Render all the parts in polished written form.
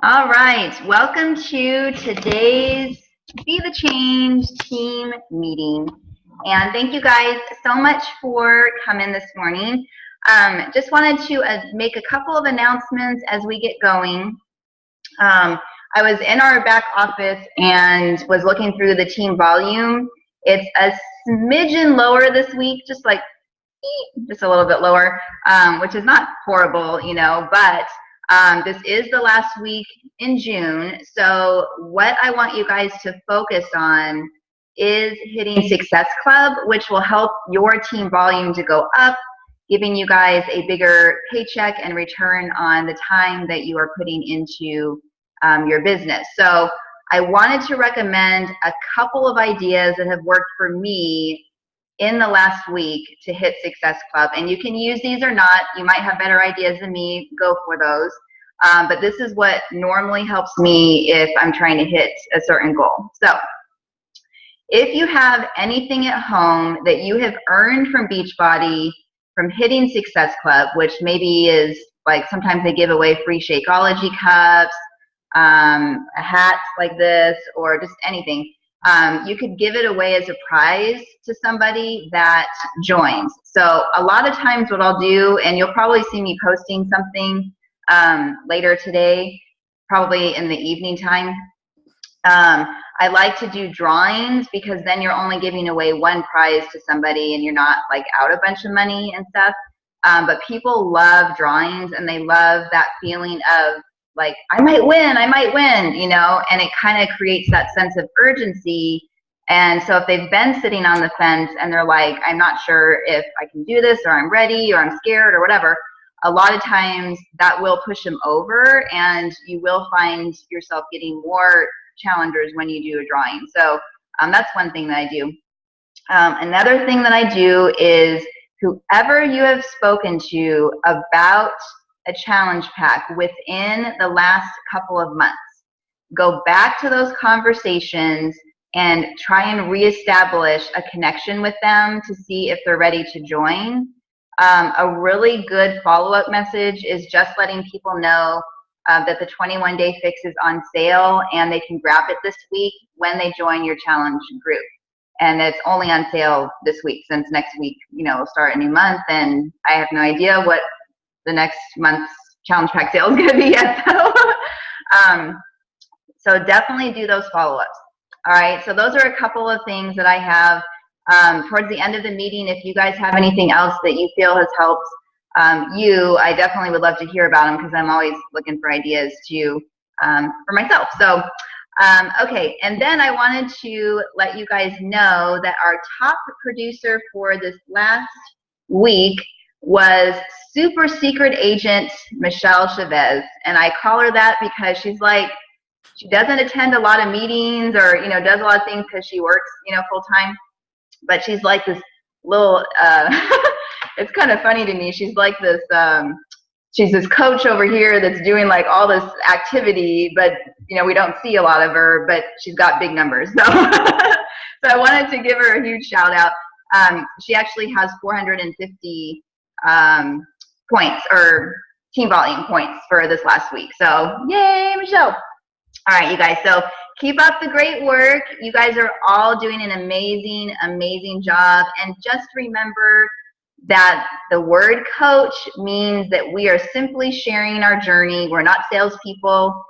All right, welcome to today's Be the Change team meeting. And thank you guys so much for coming this morning. Just wanted to make a couple of announcements as we get going. I was in our back office and was looking through the team volume. It's a smidgen lower this week, just a little bit lower, which is not horrible, but this is the last week in June. So what I want you guys to focus on is hitting Success Club, which will help your team volume to go up, giving you guys a bigger paycheck and return on the time that you are putting into your business. So I wanted to recommend a couple of ideas that have worked for me in the last week to hit Success Club. And you can use these or not. You might have better ideas than me. Go for those. But this is what normally helps me if I'm trying to hit a certain goal. So if you have anything at home that you have earned from Beachbody from hitting Success Club, which maybe is like sometimes they give away free Shakeology cups, hats like this, or just anything. You could give it away as a prize to somebody that joins. So a lot of times what I'll do, and you'll probably see me posting something later today, probably in the evening time. I like to do drawings because then you're only giving away one prize to somebody and you're not like out a bunch of money and stuff. But people love drawings and they love that feeling of like, I might win, and it kind of creates that sense of urgency. And so if they've been sitting on the fence and they're like, I'm not sure if I can do this, or I'm ready, or I'm scared, or whatever, a lot of times that will push them over and you will find yourself getting more challengers when you do a drawing. So that's one thing that I do. Another thing that I do is whoever you have spoken to about a challenge pack within the last couple of months, go back to those conversations and try and reestablish a connection with them to see if they're ready to join. A really good follow-up message is just letting people know that the 21-day fix is on sale and they can grab it this week when they join your challenge group. And it's only on sale this week, since next week, we'll start a new month, and I have no idea what the next month's challenge pack sale is going to be yet. So definitely do those follow-ups. All right, so those are a couple of things that I have. Towards the end of the meeting, if you guys have anything else that you feel has helped I definitely would love to hear about them, because I'm always looking for ideas too for myself. So okay, and then I wanted to let you guys know that our top producer for this last week was super secret agent Michelle Chavez. And I call her that because she's like, she doesn't attend a lot of meetings or, does a lot of things because she works, full time. But she's like this little, it's kind of funny to me. She's like this, she's this coach over here that's doing like all this activity, but we don't see a lot of her, but she's got big numbers. So, so I wanted to give her a huge shout out. She actually has 450 points, or team volume points, for this last week. So yay, Michelle. All right, you guys. So keep up the great work. You guys are all doing an amazing, amazing job. And just remember that the word coach means that we are simply sharing our journey. We're not salespeople.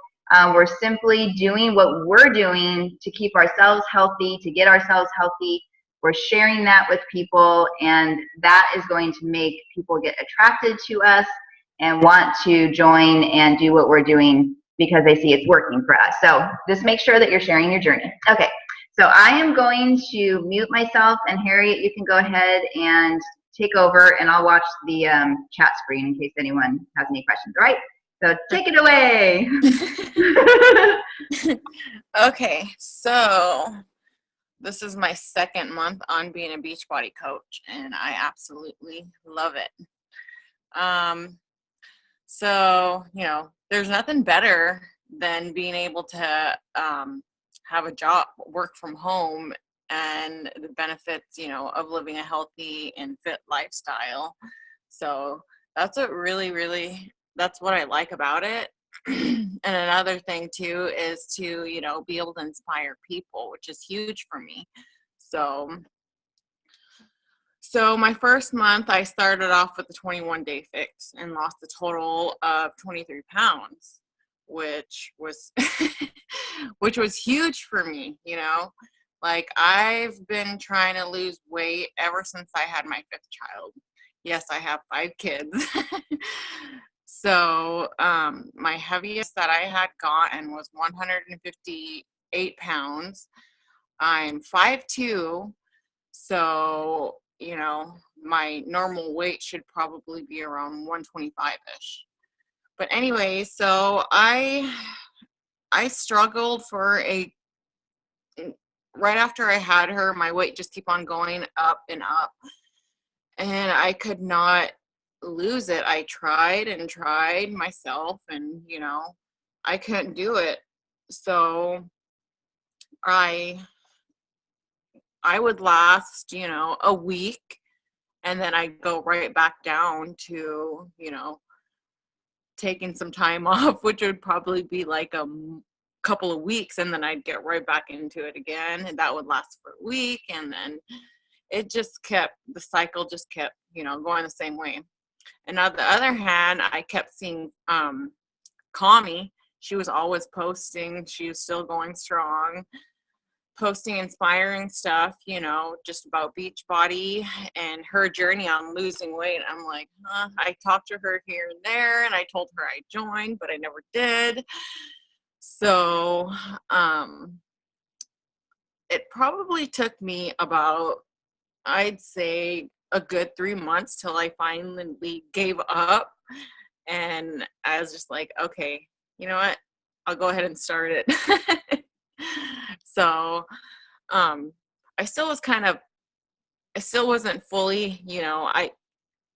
We're simply doing what we're doing to keep ourselves healthy, to get ourselves healthy. We're sharing that with people, and that is going to make people get attracted to us and want to join and do what we're doing because they see it's working for us. So just make sure that you're sharing your journey. Okay, so I am going to mute myself, and Harriet, you can go ahead and take over, and I'll watch the chat screen in case anyone has any questions. All right, so take it away. Okay, so this is my second month on being a Beachbody coach, and I absolutely love it. So, there's nothing better than being able to have a job, work from home, and the benefits, of living a healthy and fit lifestyle. So that's what really, that's what I like about it. And another thing too is to, be able to inspire people, which is huge for me. So my first month, I started off with the 21-day fix and lost a total of 23 pounds, which was which was huge for me. Like, I've been trying to lose weight ever since I had my fifth child. Yes, I have 5 kids. So my heaviest that I had gotten was 158 pounds. I'm 5'2", so my normal weight should probably be around 125-ish. But anyway, so I struggled right after I had her, my weight just keep on going up and up, and I could not lose it. I tried and tried myself, and I couldn't do it. So I would last, a week, and then I go right back down to, taking some time off, which would probably be like a couple of weeks, and then I'd get right back into it again, and that would last for a week, and then the cycle just kept, going the same way. And on the other hand, I kept seeing Kami. She was always posting. She was still going strong, posting inspiring stuff, just about Beachbody and her journey on losing weight. I'm like, I talked to her here and there, and I told her I joined, but I never did. So it probably took me about, I'd say, a good 3 months till I finally gave up. And I was just like, okay, you know what? I'll go ahead and start it. So I still wasn't fully,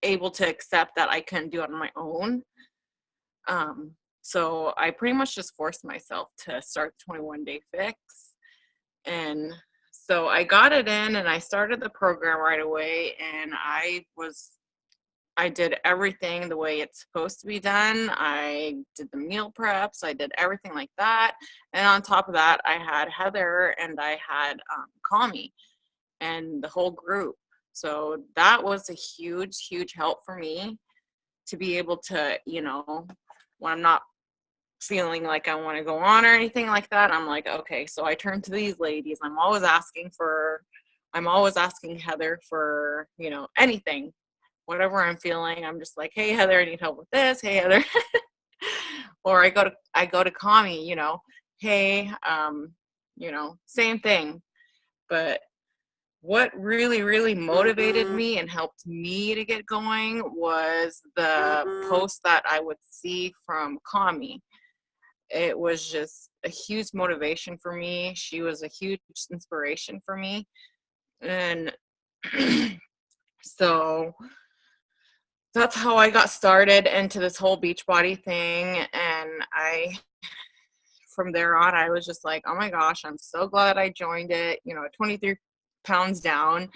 able to accept that I couldn't do it on my own. So I pretty much just forced myself to start the 21-day fix. And so I got it in, and I started the program right away, and I did everything the way it's supposed to be done. I did the meal preps. I did everything like that. And on top of that, I had Heather, and I had Kami and the whole group. So that was a huge, huge help for me to be able to, when I'm not feeling like I want to go on or anything like that, I'm like, okay, so I turn to these ladies. I'm always asking Heather for, anything, whatever I'm feeling. I'm just like, hey, Heather, I need help with this. Hey, Heather. Or I go to Kami, hey, same thing. But what really, really motivated me and helped me to get going was the post that I would see from Kami. It was just a huge motivation for me. She was a huge inspiration for me. And so that's how I got started into this whole Beachbody thing. And from there on, I was just like, oh my gosh, I'm so glad I joined it. 23 pounds down.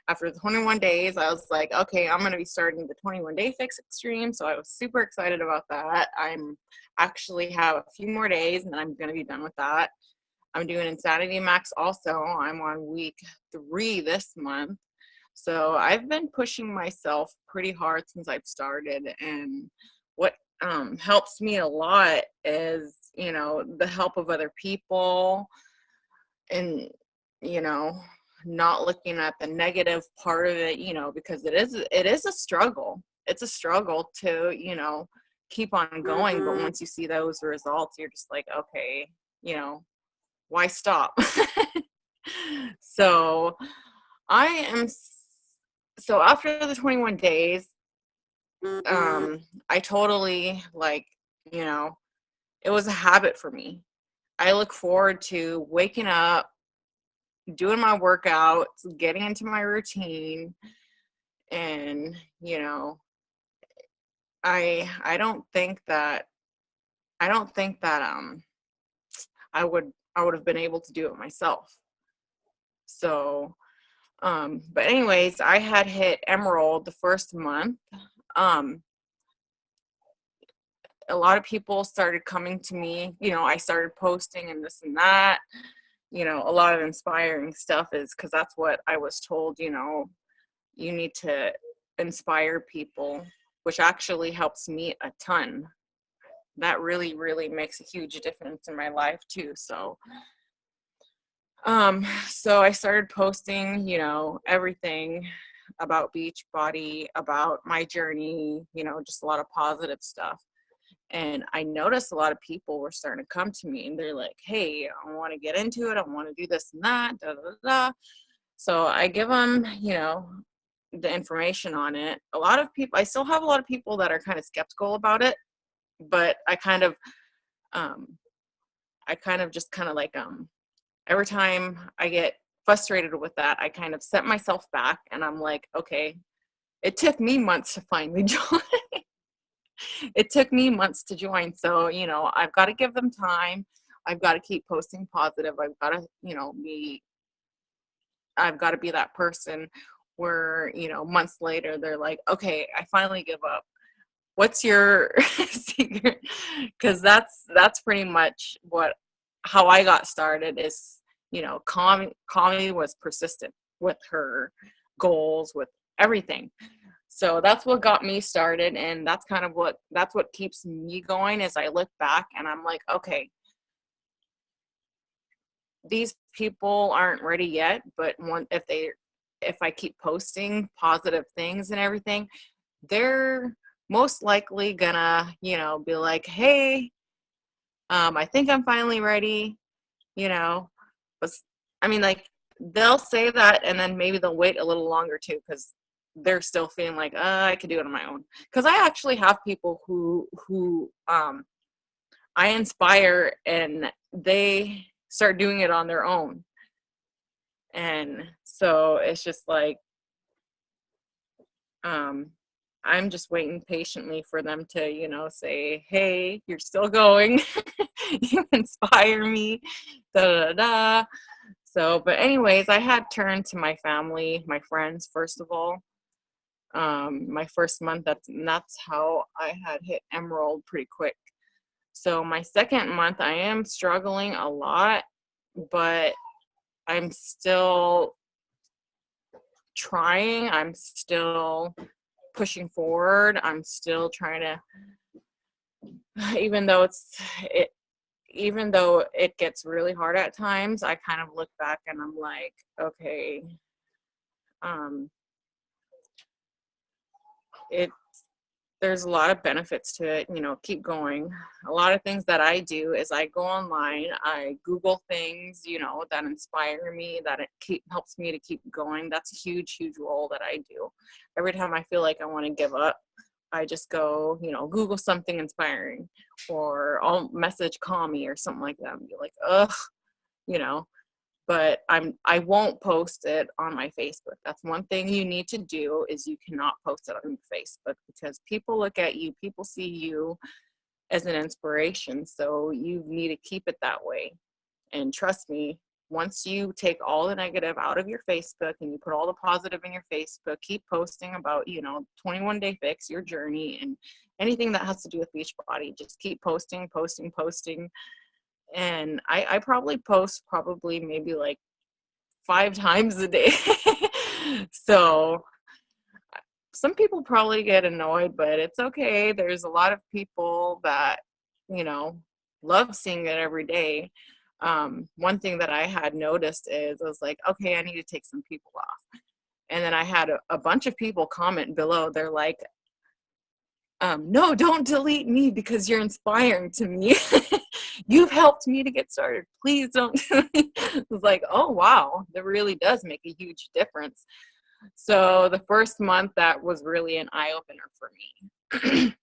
After the 21 days, I was like, okay, I'm going to be starting the 21-day fix extreme. So I was super excited about that. I'm actually have a few more days, and then I'm going to be done with that. I'm doing Insanity Max also. I'm on week 3 this month. So I've been pushing myself pretty hard since I've started. And what helps me a lot is, the help of other people, and, not looking at the negative part of it, because it is a struggle. It's a struggle to, keep on going. But once you see those results, you're just like, okay, why stop? So so after the 21 days, I totally, like, it was a habit for me. I look forward to waking up, doing my workouts, getting into my routine, and I don't think that I would have been able to do it myself. So but anyways, I had hit Emerald the first month. a lot of people started coming to me, I started posting and this and that, a lot of inspiring stuff is because that's what I was told, you need to inspire people, which actually helps me a ton. That really, really makes a huge difference in my life too. So I started posting, everything about Beachbody, about my journey, just a lot of positive stuff. And I noticed a lot of people were starting to come to me and they're like, hey, I want to get into it. I want to do this and that, da, da, da. So I give them, the information on it. A lot of people, I still have a lot of people that are kind of skeptical about it, but I kind of just kind of like, every time I get frustrated with that, I kind of set myself back and I'm like, okay, it took me months to finally join. It took me months to join. So, I've got to give them time. I've got to keep posting positive. I've got to, I've got to be that person where, months later they're like, okay, I finally give up. What's your secret? Because that's pretty much how I got started is, Connie was persistent with her goals, with everything. So that's what got me started, and that's what keeps me going. As I look back and I'm like, okay, these people aren't ready yet, but if I keep posting positive things and everything, they're most likely gonna, be like, hey, I think I'm finally ready, but I mean, like, they'll say that and then maybe they'll wait a little longer too, because they're still feeling like, I could do it on my own. Because I actually have people who I inspire and they start doing it on their own. And so it's just like, I'm just waiting patiently for them to, say, hey, you're still going. You inspire me, da da da. So, but anyways, I had turned to my family, my friends, first of all. My first month, that's how I had hit Emerald pretty quick. So my second month, I am struggling a lot, but I'm still trying. I'm still pushing forward. I'm still trying to, even though it gets really hard at times, I kind of look back and I'm like, okay, there's a lot of benefits to it, keep going. A lot of things that I do is I go online, I Google things, that inspire me, that helps me to keep going. That's a huge, huge role that I do. Every time I feel like I want to give up, I just go, Google something inspiring, or I'll message Kami or something like that and be like, ugh, but I won't post it on my Facebook. That's one thing you need to do, is you cannot post it on Facebook, because people look at you, people see you as an inspiration. So you need to keep it that way. And trust me, once you take all the negative out of your Facebook and you put all the positive in your Facebook, keep posting about, 21-day fix, your journey, and anything that has to do with Beachbody, just keep posting. And I probably post maybe like 5 times a day. So some people probably get annoyed, but it's okay. There's a lot of people that, love seeing it every day. One thing that I had noticed is I was like, okay, I need to take some people off. And then I had a bunch of people comment below. They're like, no, don't delete me because you're inspiring to me. You've helped me to get started. Please don't. It was like, oh, wow, that really does make a huge difference. So the first month, that was really an eye-opener for me.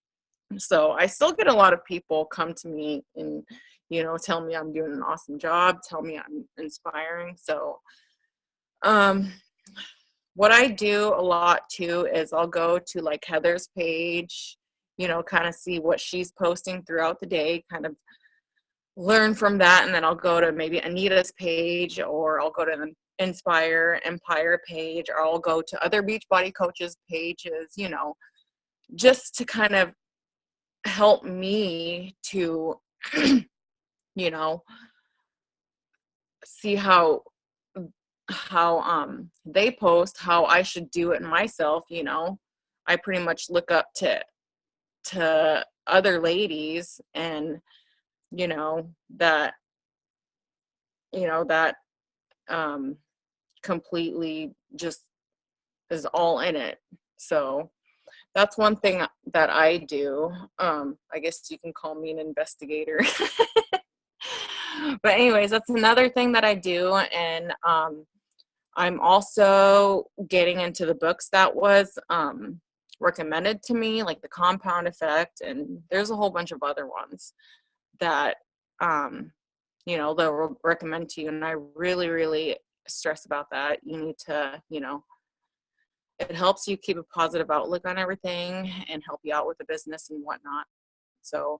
So I still get a lot of people come to me and, tell me I'm doing an awesome job, tell me I'm inspiring. So what I do a lot too is I'll go to like Heather's page, kind of see what she's posting throughout the day, kind of learn from that. And then I'll go to maybe Anita's page, or I'll go to the Inspire Empire page, or I'll go to other Beachbody coaches pages, just to kind of help me to, you know, see how they post, how I should do it myself. I pretty much look up to other ladies, and you know that that um completely just is all in it. So that's one thing that I do. I guess you can call me an investigator. But anyways, that's another thing that I do. And I'm also getting into the books that was recommended to me, like The Compound Effect, and there's a whole bunch of other ones that they'll recommend to you. And I really, really stress about that. You need to, it helps you keep a positive outlook on everything and help you out with the business and whatnot. So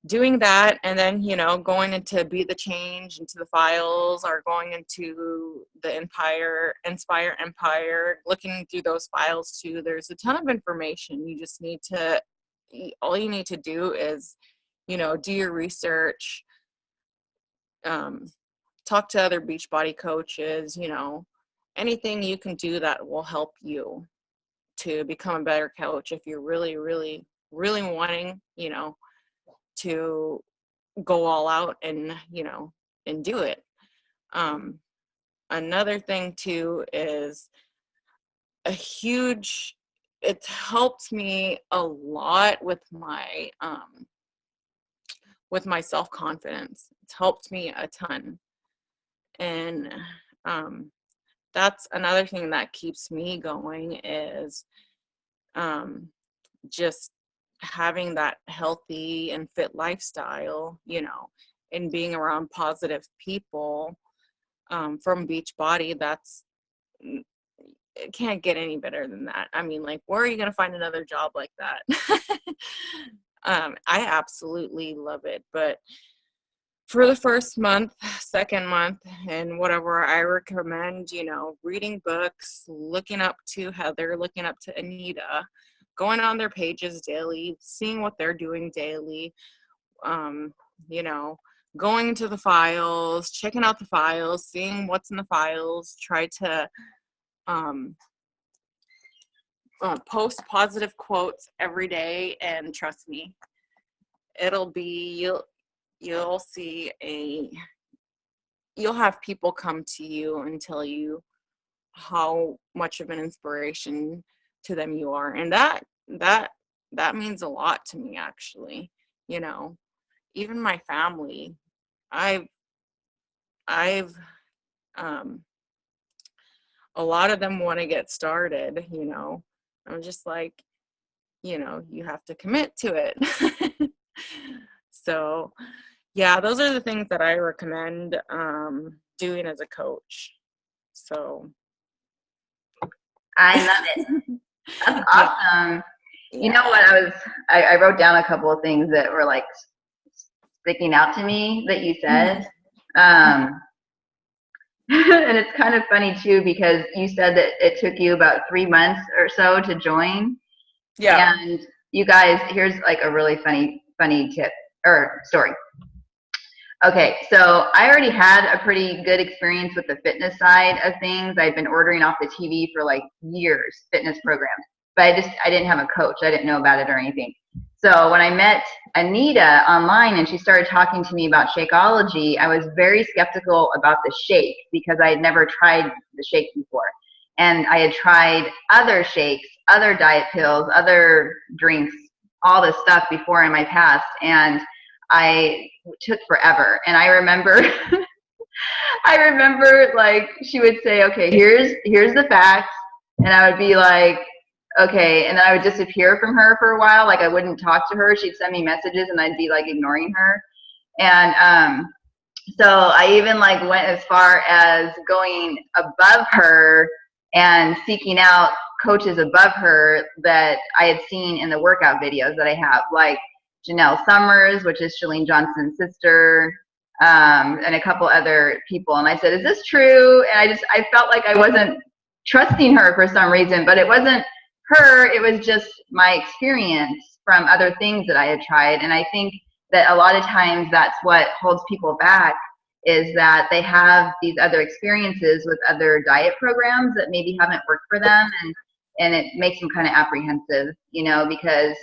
doing that, and then going into Be the Change, into the files, or going into the Inspire Empire, looking through those files too. There's a ton of information. You just need to, all you need to do is do your research, talk to other Beachbody coaches, anything you can do that will help you to become a better coach if you're really, really, really wanting to go all out and and do it. Another thing too is it's helped me a lot with my self-confidence. It's helped me a ton. And that's another thing that keeps me going, is just having that healthy and fit lifestyle, and being around positive people from Beachbody. It can't get any better than that. I mean, like, where are you going to find another job like that? I absolutely love it. But for the first month, second month, and whatever, I recommend, reading books, looking up to Heather, looking up to Anita, going on their pages daily, seeing what they're doing daily, going into the files, checking out the files, seeing what's in the files, try to post positive quotes every day, and trust me, you'll have people come to you and tell you how much of an inspiration to them you are. And that means a lot to me, actually. Even my family, I've a lot of them want to get started. I'm just like, you have to commit to it. So yeah, those are the things that I recommend doing as a coach. So I love it. That's awesome. Yeah. You know what, I wrote down a couple of things that were like sticking out to me that you said. And it's kind of funny too, because you said that it took you about 3 months or so to join. Yeah. And you guys, here's like a really funny tip or story. Okay, so I already had a pretty good experience with the fitness side of things. I'd been ordering off the TV for like years, fitness programs, but I didn't have a coach. I didn't know about it or anything. So when I met Anita online and she started talking to me about Shakeology, I was very skeptical about the shake because I had never tried the shake before. And I had tried other shakes, other diet pills, other drinks, all this stuff before in my past, and I took forever. And I remember like she would say, okay, here's the facts, and I would be like, okay, and then I would disappear from her for a while. Like I wouldn't talk to her. She'd send me messages and I'd be like ignoring her. And so I even like went as far as going above her and seeking out coaches above her that I had seen in the workout videos that I have, like Janelle Summers, which is Chalene Johnson's sister, and a couple other people. And I said, is this true? And I felt like I wasn't trusting her for some reason, but it wasn't her. It was just my experience from other things that I had tried. And I think that a lot of times that's what holds people back, is that they have these other experiences with other diet programs that maybe haven't worked for them, and it makes them kind of apprehensive, you know, because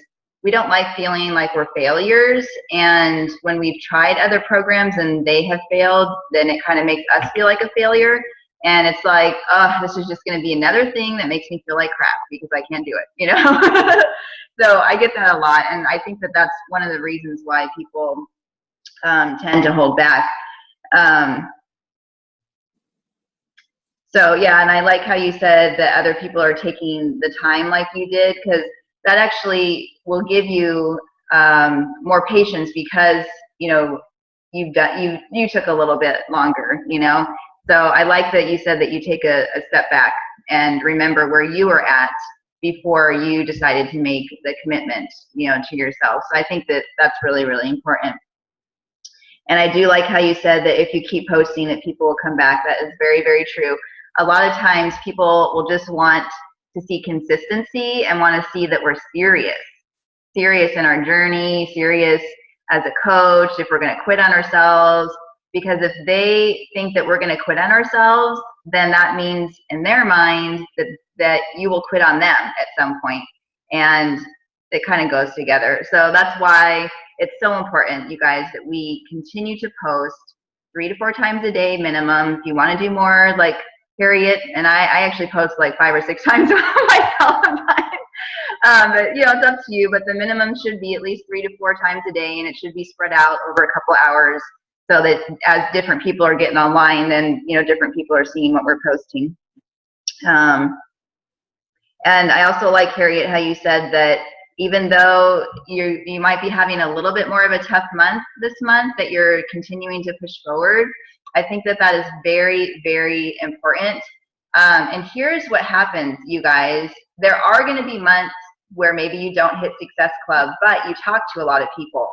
we don't like feeling like we're failures. And when we've tried other programs and they have failed, then it kind of makes us feel like a failure. And it's like, oh, this is just going to be another thing that makes me feel like crap because I can't do it, you know? So I get that a lot. And I think that that's one of the reasons why people tend to hold back. So yeah, and I like how you said that other people are taking the time like you did, because that actually will give you more patience, because you know you took a little bit longer, you know. So I like that you said that you take a step back and remember where you were at before you decided to make the commitment, you know, to yourself. So I think that that's really, really important. And I do like how you said that if you keep posting that people will come back. That is very, very true. A lot of times people will just want to see consistency and want to see that we're serious in our journey, serious as a coach, if we're going to quit on ourselves. Because if they think that we're going to quit on ourselves, then that means in their mind that you will quit on them at some point. And it kind of goes together. So that's why it's so important, you guys, that we continue to post 3 to 4 times a day minimum. If you want to do more, like Harriet and I actually post like 5 or 6 times myself sometimes. But you know, it's up to you. But the minimum should be at least 3 to 4 times a day, and it should be spread out over a couple hours, so that as different people are getting online, then you know, different people are seeing what we're posting. And I also like, Harriet, how you said that even though you might be having a little bit more of a tough month this month, that you're continuing to push forward. I think that that is very, very important. And here's what happens, you guys. There are going to be months where maybe you don't hit Success Club, but you talk to a lot of people.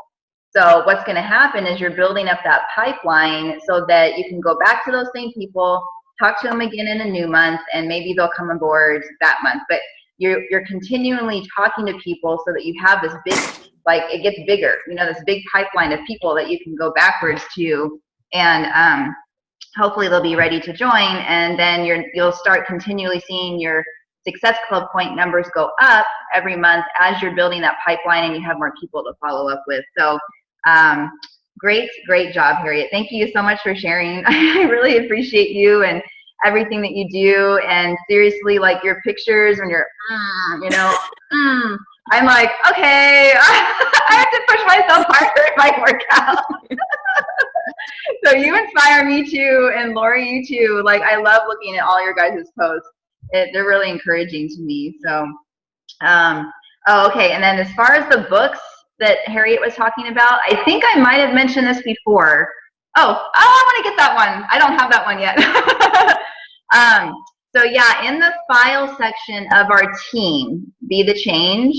So what's going to happen is you're building up that pipeline so that you can go back to those same people, talk to them again in a new month, and maybe they'll come on board that month. But you're continually talking to people so that you have this big, like, it gets bigger, you know, this big pipeline of people that you can go backwards to, and hopefully they'll be ready to join. And then you'll start continually seeing your Success Club point numbers go up every month as you're building that pipeline and you have more people to follow up with. So great job, Harriet. Thank you so much for sharing. I really appreciate you and everything that you do. And seriously, like your pictures when you're, you know, I'm like, okay, I have to push myself harder in my workout. So you inspire me too, and Lori, you too. Like, I love looking at all your guys' posts. They're really encouraging to me. So, oh, okay. And then as far as the books that Harriet was talking about, I think I might have mentioned this before. Oh, I want to get that one. I don't have that one yet. So yeah, in the file section of our team, Be the Change,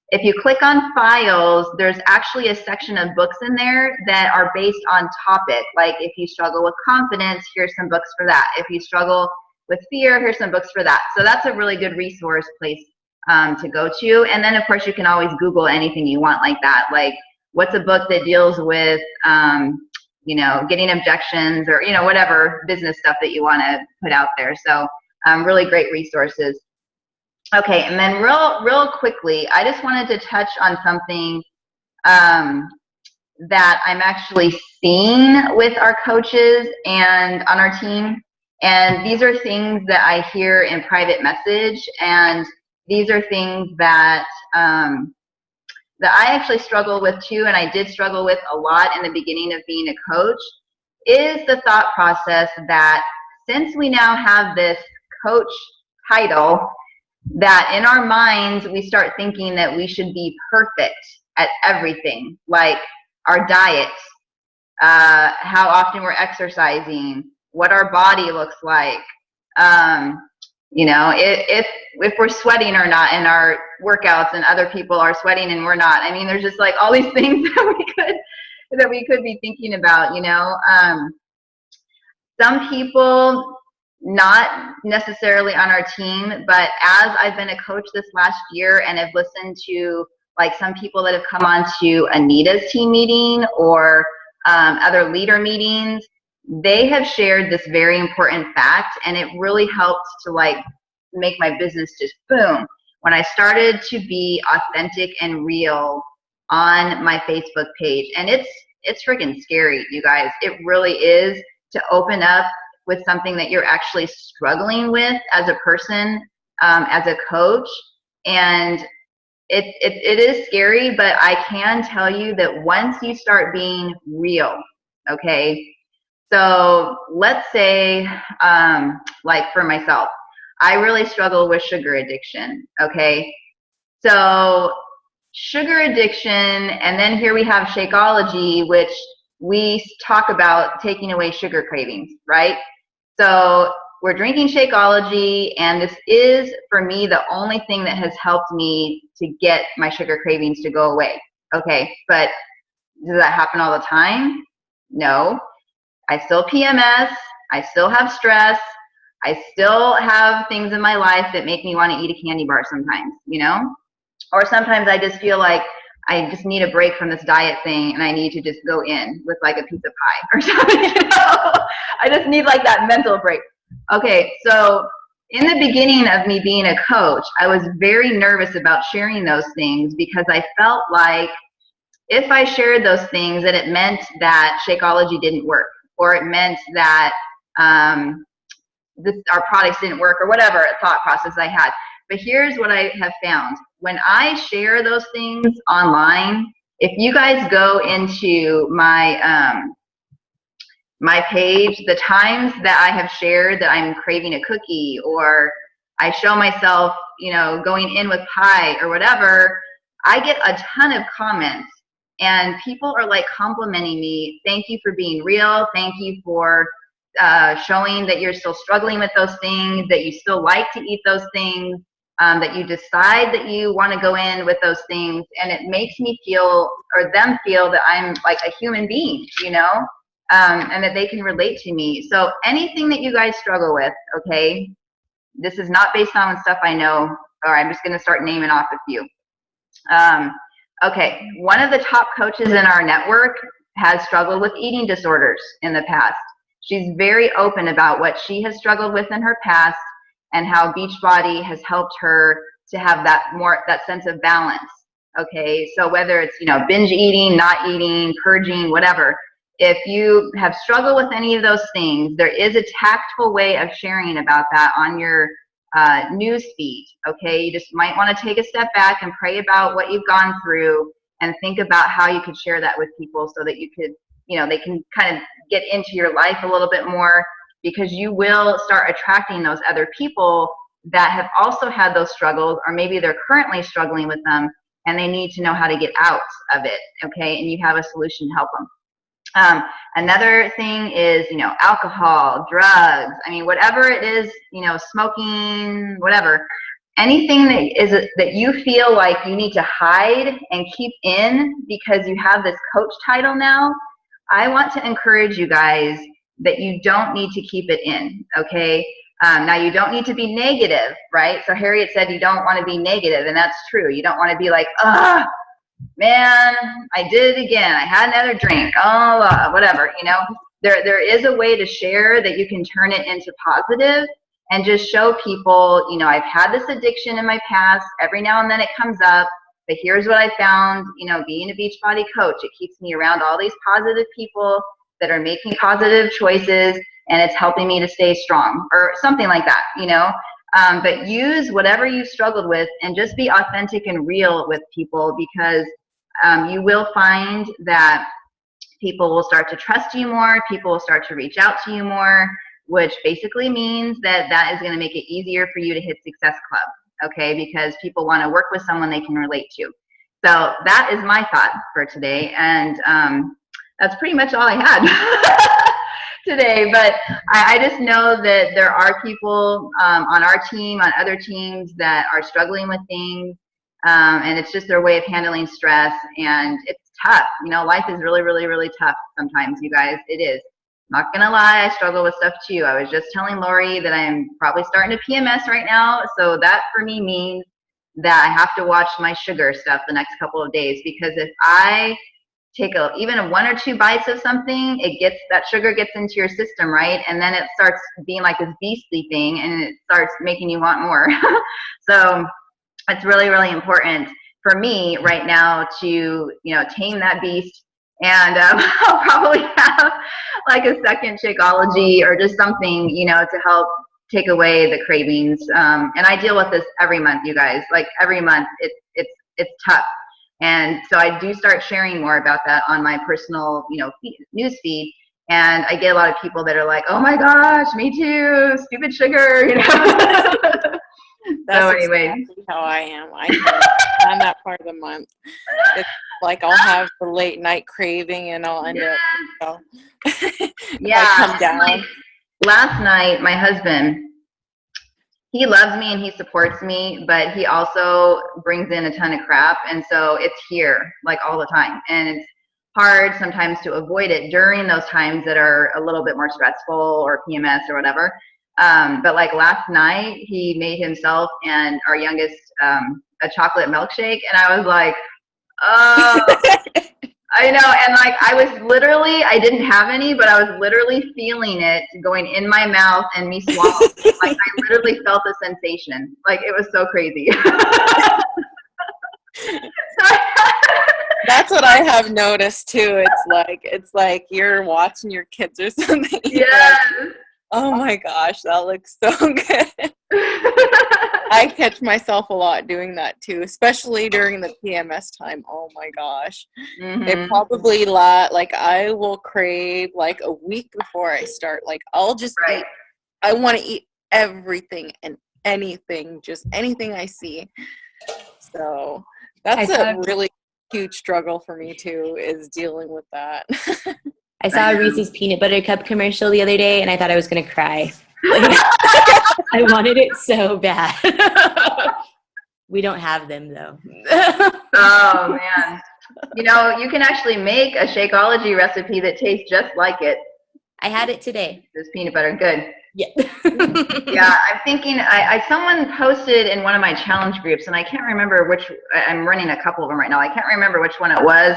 if you click on files, there's actually a section of books in there that are based on topic. Like if you struggle with confidence, here's some books for that. If you struggle with fear, here's some books for that. So that's a really good resource place to go to. And then of course you can always Google anything you want like that. Like, what's a book that deals with, you know, getting objections, or, you know, whatever business stuff that you want to put out there. So really great resources. Okay, and then real quickly, I just wanted to touch on something that I'm actually seeing with our coaches and on our team. And these are things that I hear in private message, and these are things that that I actually struggle with too, and I did struggle with a lot in the beginning of being a coach, is the thought process that since we now have this coach title, that in our minds we start thinking that we should be perfect at everything, like our diet, how often we're exercising, what our body looks like, you know, if we're sweating or not in our workouts, and other people are sweating and we're not. I mean, there's just like all these things that we could be thinking about, you know. Some people, not necessarily on our team, but as I've been a coach this last year and have listened to like some people that have come on to Anita's team meeting or other leader meetings, they have shared this very important fact, and it really helped to like make my business just boom. When I started to be authentic and real on my Facebook page, and it's freaking scary, you guys. It really is, to open up with something that you're actually struggling with as a person, as a coach. And it is scary, but I can tell you that once you start being real, okay, so let's say, like for myself, I really struggle with sugar addiction, okay? So sugar addiction, and then here we have Shakeology, which we talk about taking away sugar cravings, right? So we're drinking Shakeology, and this is, for me, the only thing that has helped me to get my sugar cravings to go away. Okay, but does that happen all the time? No. I still PMS. I still have stress. I still have things in my life that make me want to eat a candy bar sometimes, you know? Or sometimes I just feel like I just need a break from this diet thing, and I need to just go in with like a piece of pie or something, you know? I just need like that mental break. Okay, so in the beginning of me being a coach, I was very nervous about sharing those things because I felt like if I shared those things, that it meant that Shakeology didn't work, or it meant that our products didn't work, or whatever thought process I had. But here's what I have found. When I share those things online, if you guys go into my my page, the times that I have shared that I'm craving a cookie, or I show myself, you know, going in with pie or whatever, I get a ton of comments, and people are like complimenting me. Thank you for being real. Thank you for showing that you're still struggling with those things, that you still like to eat those things, that you decide that you want to go in with those things. And it makes me feel, or them feel, that I'm like a human being, you know, and that they can relate to me. So anything that you guys struggle with, okay, this is not based on stuff I know, or I'm just going to start naming off a few. Okay, one of the top coaches in our network has struggled with eating disorders in the past. She's very open about what she has struggled with in her past, and how Beachbody has helped her to have that sense of balance. Okay, so whether it's, you know, binge eating, not eating, purging, whatever, if you have struggled with any of those things, there is a tactful way of sharing about that on your news feed. Okay, you just might want to take a step back and pray about what you've gone through, and think about how you could share that with people, so that you could, you know, they can kind of get into your life a little bit more, because you will start attracting those other people that have also had those struggles, or maybe they're currently struggling with them and they need to know how to get out of it. Okay, and you have a solution to help them. Another thing is, you know, alcohol, drugs, I mean, whatever it is, you know, smoking, whatever, anything that you feel like you need to hide and keep in because you have this coach title now, I want to encourage you guys that you don't need to keep it in, okay? Now, you don't need to be negative, right? So Harriet said you don't want to be negative, and that's true. You don't want to be like, man, I did it again. I had another drink. Oh, whatever, you know. There is a way to share that you can turn it into positive, and just show people, you know, I've had this addiction in my past. Every now and then it comes up, but here's what I found, you know, being a Beachbody coach. It keeps me around all these positive people that are making positive choices, and it's helping me to stay strong, or something like that, you know. But use whatever you've struggled with, and just be authentic and real with people, because you will find that people will start to trust you more, people will start to reach out to you more, which basically means that that is going to make it easier for you to hit Success Club, okay, because people want to work with someone they can relate to. So that is my thought for today, and that's pretty much all I had today. But I just know that there are people on our team, on other teams, that are struggling with things, and it's just their way of handling stress, and it's tough. You know, life is really, really, really tough sometimes, you guys. It is. Not gonna lie, I struggle with stuff too. I was just telling Lori that I'm probably starting to PMS right now, so that for me means that I have to watch my sugar stuff the next couple of days, because if I take even one or two bites of something, that sugar gets into your system, right? And then it starts being like this beastly thing, and it starts making you want more. So it's really, really important for me right now to, tame that beast. And I'll probably have like a second Shakeology or just something, to help take away the cravings. And I deal with this every month, you guys. Like every month, it's tough. And so I do start sharing more about that on my personal, news feed. And I get a lot of people that are like, "Oh my gosh, me too, stupid sugar," That's So anyway, exactly how I am. I am on that part of the month. It's like I'll have the late night craving, and I'll end up, if I come down. Like last night, my husband, he loves me and he supports me, but he also brings in a ton of crap, and so it's here like all the time, and it's hard sometimes to avoid it during those times that are a little bit more stressful or PMS or whatever. But like last night, he made himself and our youngest a chocolate milkshake, and I was like, oh, I know. And like I didn't have any, but I was literally feeling it going in my mouth and me swallowing. Like I literally felt the sensation. Like it was so crazy. That's what I have noticed too. It's like you're watching your kids or something. Yes. Like, oh my gosh, that looks so good. I catch myself a lot doing that too, especially during the PMS time. Oh my gosh. Mm-hmm. It probably like I will crave like a week before I start. Like I'll just eat. I want to eat everything and anything, just anything I see. So that's a really huge struggle for me too, is dealing with that. I saw a Reese's peanut butter cup commercial the other day, and I thought I was going to cry. Like, I wanted it so bad. We don't have them, though. Oh, man. You can actually make a Shakeology recipe that tastes just like it. I had it today. This peanut butter, good. Yeah. Yeah, I'm thinking, someone posted in one of my challenge groups, and I can't remember I'm running a couple of them right now. I can't remember which one it was,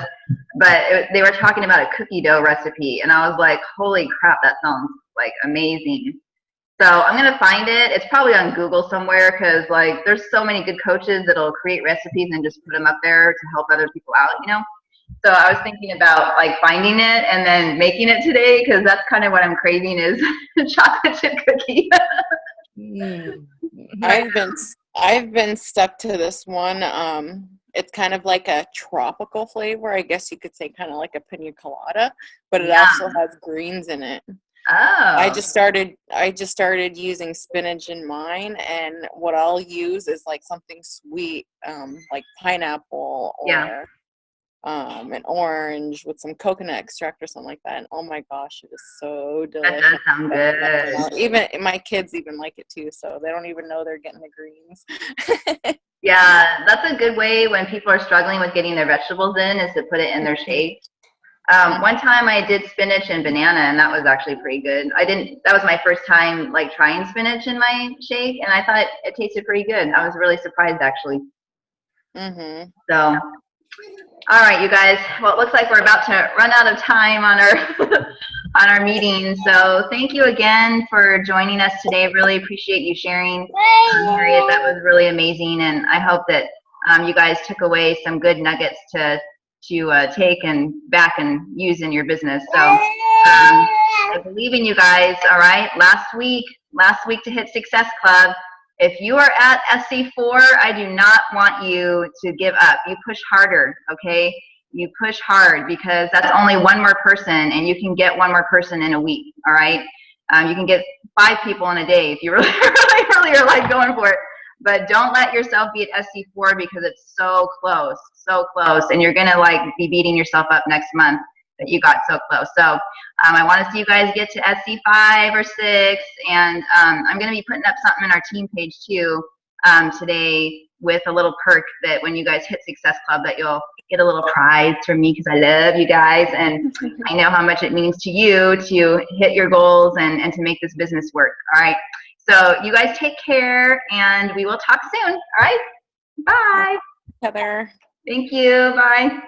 but they were talking about a cookie dough recipe, and I was like, holy crap, that sounds like amazing. So I'm going to find it. It's probably on Google somewhere, because like there's so many good coaches that'll create recipes and just put them up there to help other people out, So I was thinking about like finding it and then making it today, because that's kind of what I'm craving is chocolate chip cookie. I've been stuck to this one. It's kind of like a tropical flavor, I guess you could say, kind of like a pina colada, but it also has greens in it. Oh. I just started using spinach in mine, and what I'll use is like something sweet, like pineapple or an orange with some coconut extract or something like that. And oh my gosh, it is so delicious. That does sound good. Even my kids even like it too, so they don't even know they're getting the greens. Yeah, that's a good way when people are struggling with getting their vegetables in, is to put it in their shake. One time I did spinach and banana, and that was actually pretty good. That was my first time like trying spinach in my shake, and I thought it tasted pretty good. I was really surprised, actually. Mm-hmm. So, all right, you guys. Well, it looks like we're about to run out of time on our on our meeting. So thank you again for joining us today. Really appreciate you sharing, Harriet. That was really amazing, and I hope that you guys took away some good nuggets to take and back and use in your business. So I believe in you guys. All right, last week to hit Success Club. If you are at SC4, I do not want you to give up. You push harder, okay? You push hard, because that's only one more person, and you can get one more person in a week, all right? You can get 5 people in a day if you really, really are like going for it. But don't let yourself be at SC4, because it's so close, and you're gonna like be beating yourself up next month that you got so close. So I want to see you guys get to SC5 or 6, and I'm gonna be putting up something in our team page too today with a little perk that when you guys hit Success Club, that you'll get a little prize from me, because I love you guys, and I know how much it means to you to hit your goals and to make this business work. All right. So you guys take care, and we will talk soon. All right. Bye. Heather. Thank you. Bye.